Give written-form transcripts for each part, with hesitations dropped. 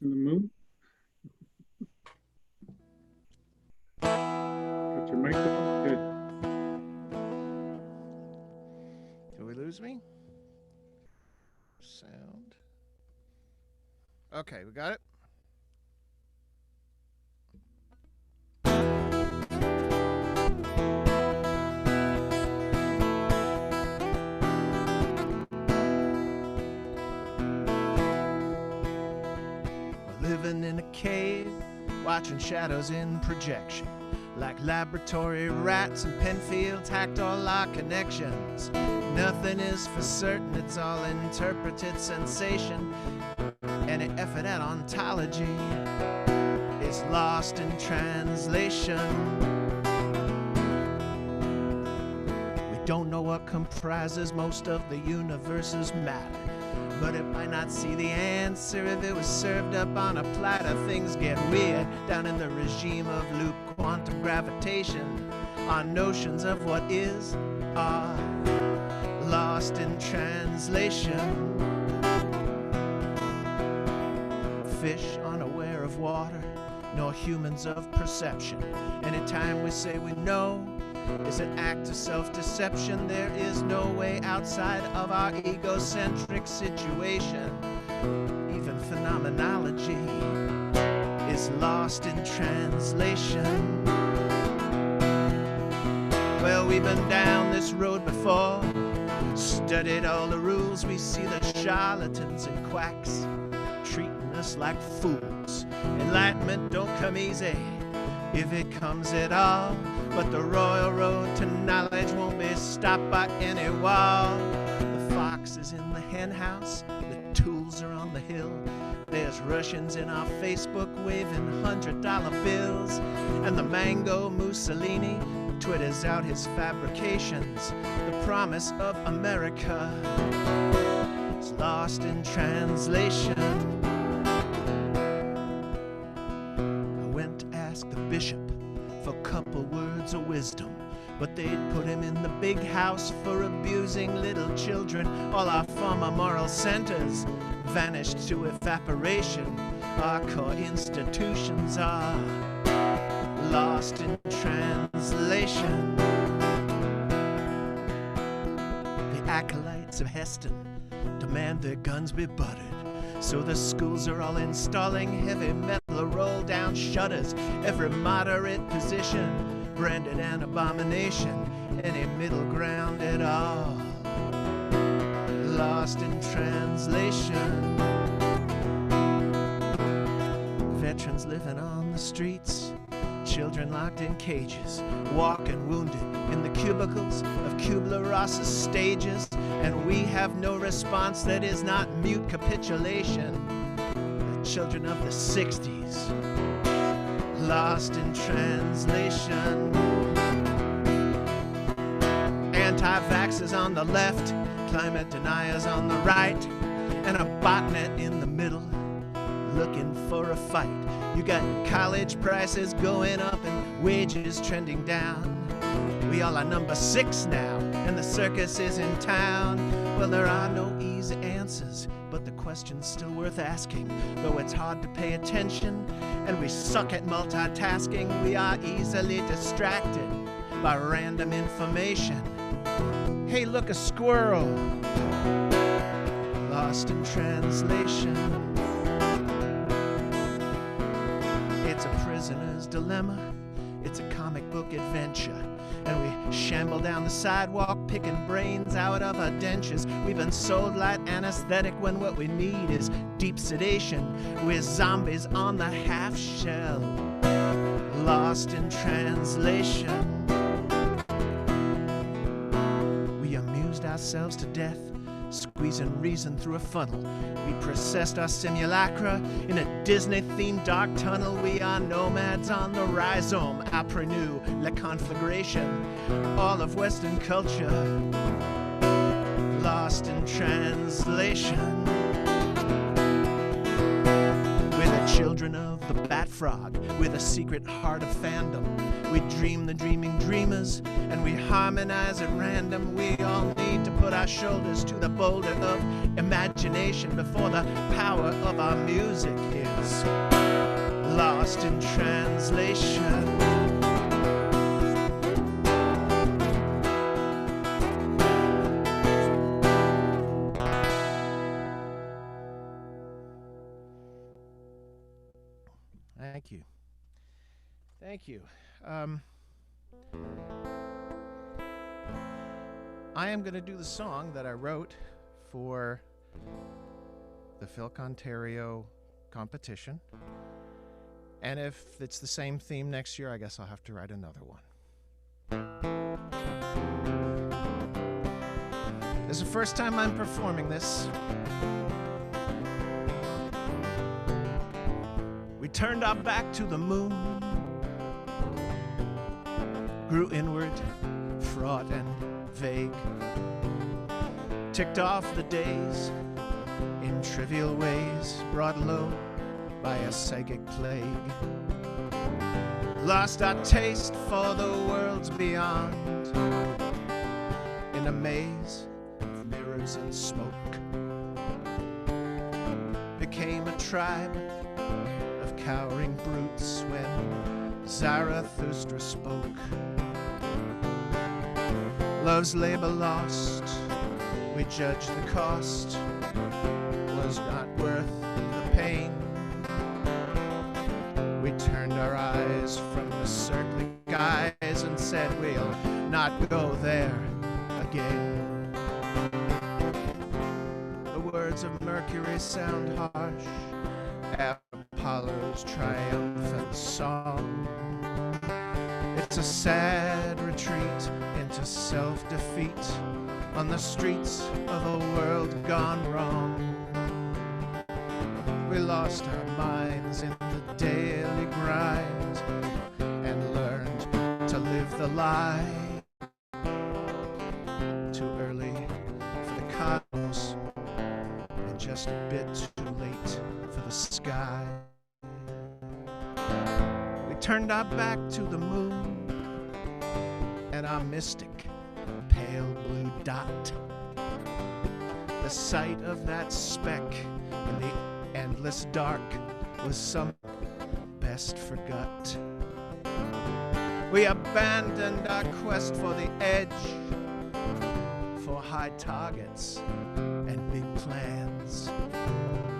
In the moon? Got your mic on? Good. Did we lose me? Sound. Okay, we got it. Living in a cave, watching shadows in projection. Like laboratory rats and Penfields hacked all our connections. Nothing is for certain, it's all interpreted sensation. Any effort at ontology is lost in translation. We don't know what comprises most of the universe's matter, but it might not see the answer if it was served up on a platter. Things get weird down in the regime of loop quantum gravitation. Our notions of what is are lost in translation. Fish unaware of water, nor humans of perception. Anytime we say we know is an act of self-deception. There is no way outside of our egocentric situation. Even phenomenology is lost in translation. Well, we've been down this road before, studied all the rules. We see the charlatans and quacks treating us like fools. Enlightenment don't come easy, if it comes at all. But the royal road to knowledge won't be stopped by any wall. The fox is in the hen house, the tools are on the hill. There's Russians in our Facebook waving $100 bills. And the mango Mussolini twitters out his fabrications. The promise of America is lost in translation. I went to ask the bishop for a couple words of wisdom, but they'd put him in the big house for abusing little children. All our former moral centers vanished to evaporation. Our core institutions are lost in translation. The acolytes of Heston demand their guns be buttered, so the schools are all installing heavy metal roll-down shutters. Every moderate position branded an abomination. Any middle ground at all lost in translation. Veterans living on the streets, children locked in cages, walking wounded in the cubicles of Kubler-Ross's stages. And we have no response that is not mute capitulation. The children of the 60s, lost in translation. Anti-vaxxers on the left, climate deniers on the right, and a botnet in the middle, looking for a fight. You got college prices going up and wages trending down. We all are number 6 now, and the circus is in town. Well, there are no easy answers, but the question's still worth asking. Though it's hard to pay attention, and we suck at multitasking, we are easily distracted by random information. Hey, look, a squirrel, lost in translation. It's a prisoner's dilemma, it's a comic book adventure. And we shamble down the sidewalk, picking brains out of our dentures. We've been sold light anesthetic when what we need is deep sedation. We're zombies on the half shell, lost in translation. We amused ourselves to death, squeezing reason through a funnel. We processed our simulacra in a Disney-themed dark tunnel. We are nomads on the rhizome, après nous, la conflagration. All of Western culture, lost in translation. We're the children of the bat frog with a secret heart of fandom. We dream the dreaming dreamers, and we harmonize at random. We all need to put our shoulders to the boulder of imagination before the power of our music is lost in translation. Thank you. Thank you. I am going to do the song that I wrote for the FilKOntari-No competition. And if it's the same theme next year, I guess I'll have to write another one. This is the first time I'm performing this. We turned our back to the moon, grew inward, fraught and vague, ticked off the days in trivial ways, brought low by a psychic plague, lost our taste for the worlds beyond in a maze of mirrors and smoke, became a tribe of cowering brutes when Zarathustra spoke. Love's labor lost, we judged the cost was not worth the pain. We turned our eyes from the circling skies and said we'll not go there again. The words of Mercury sound harsh, Apollo's triumphant song. It's a sad retreat into self-defeat on the streets of a world gone wrong. We lost our minds in the daily grind and learned to live the lie. Too early for the cosmos and just a bit too late for the sky. We turned our back to the moon and our mystic pale blue dot. The sight of that speck in the endless dark was some best forgot. We abandoned our quest for the edge, for high targets and big plans.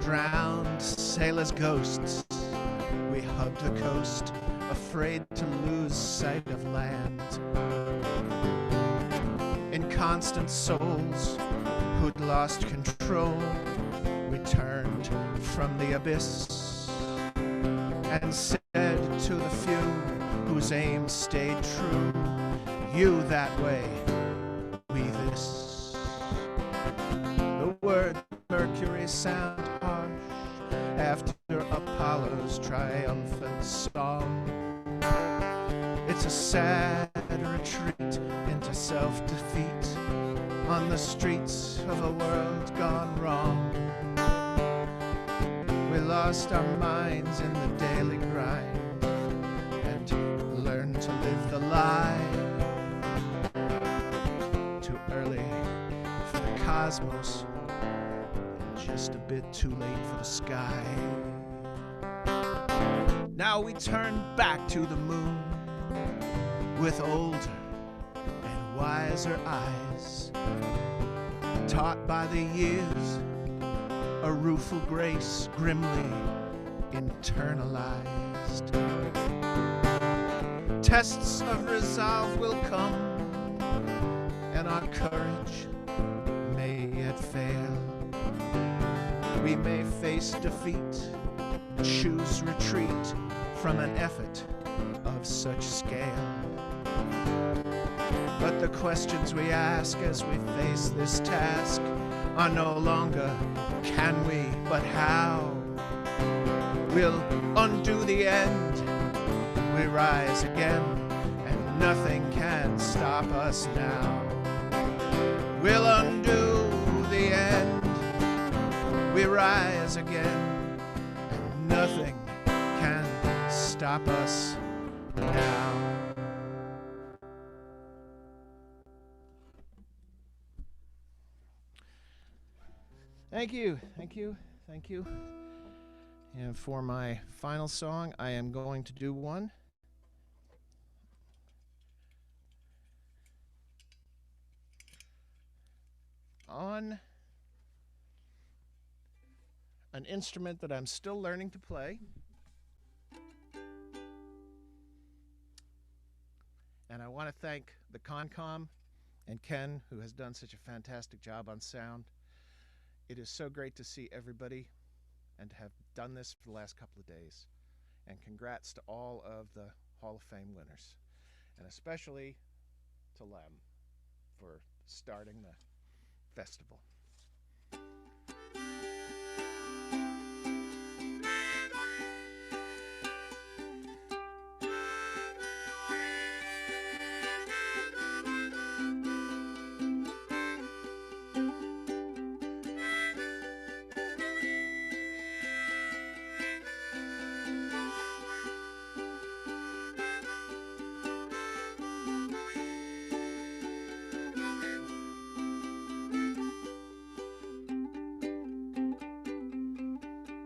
Drowned sailors' ghosts, we hugged the coast, afraid to lose sight of land. Inconstant souls who'd lost control, we turned from the abyss and said to the few whose aim stayed true, you that way, we this. The word Mercury sound harsh after Apollo's triumphant song. It's a sad retreat into self-defeat on the streets of a world gone wrong. We lost our minds in the daily grind and learned to live the lie. Too early for the cosmos and just a bit too late for the sky. Now we turn back to the moon with older and wiser eyes, taught by the years a rueful grace grimly internalized. Tests of resolve will come, and our courage may yet fail. We may face defeat, choose retreat from an effort of such scale. But the questions we ask as we face this task are no longer can we, but how. We'll undo the end, we rise again, and nothing can stop us now. We'll undo the end, we rise again, and nothing can stop us now. Thank you, thank you, thank you. And for my final song, I am going to do one on an instrument that I'm still learning to play. And I want to thank the Concom and Ken, who has done such a fantastic job on sound. It is so great to see everybody and to have done this for the last couple of days. And congrats to all of the Hall of Fame winners, and especially to Lem for starting the festival.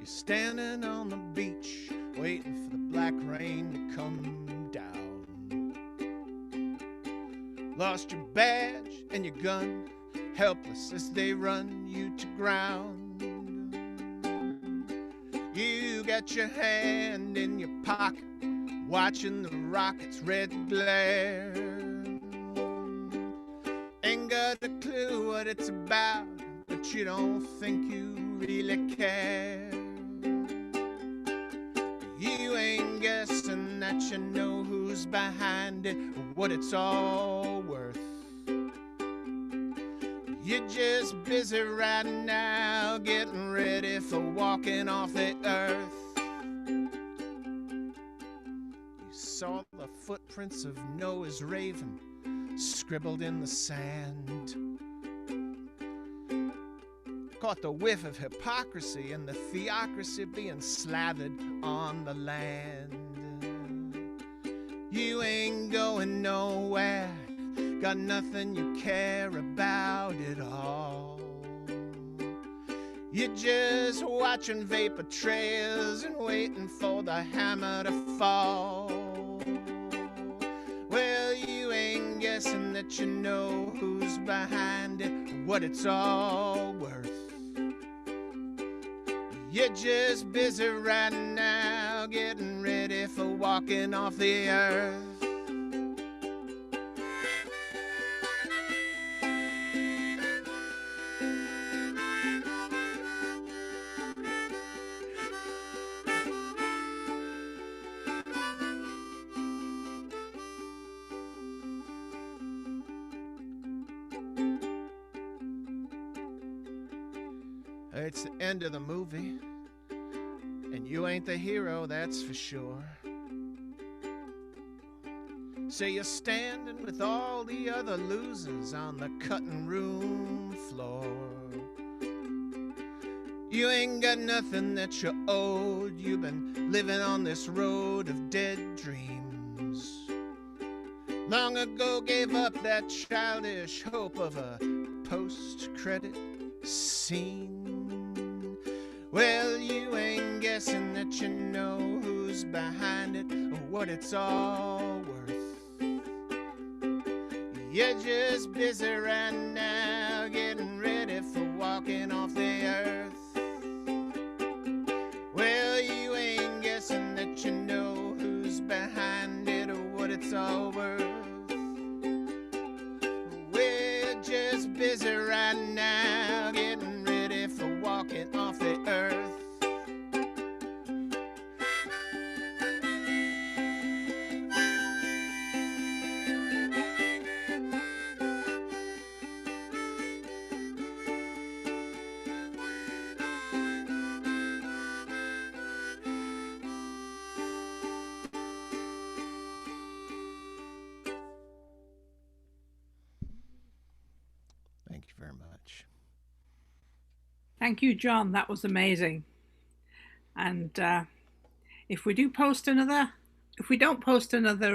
Standing on the beach, waiting for the black rain to come down. Lost your badge and your gun, helpless as they run you to ground. You got your hand in your pocket, watching the rocket's red glare. Ain't got a clue what it's about, but you don't think you really care. You ain't guessing that you know who's behind it, or what it's all worth. You're just busy right now, getting ready for walking off the earth. You saw the footprints of Noah's raven scribbled in the sand. Caught the whiff of hypocrisy and the theocracy being slathered on the land. You ain't going nowhere, got nothing you care about at all. You're just watching vapor trails and waiting for the hammer to fall. Well, you ain't guessing that you know who's behind it, what it's all worth. You're just busy right now, getting ready for walking off the earth. It's the end of the movie, and you ain't the hero, that's for sure. So you're standing with all the other losers on the cutting room floor. You ain't got nothing that you owed, you've been living on this road of dead dreams. Long ago gave up that childish hope of a post-credit scene. Well, you ain't guessing that you know who's behind it, or what it's all worth. You're just busy right now, getting ready for walking off the earth. Well, you ain't guessing that you know who's behind it, or what it's all worth. We're just busy right now, getting ready for walking off the earth. Thank you very much. Thank you, John. That was amazing. And if we don't post another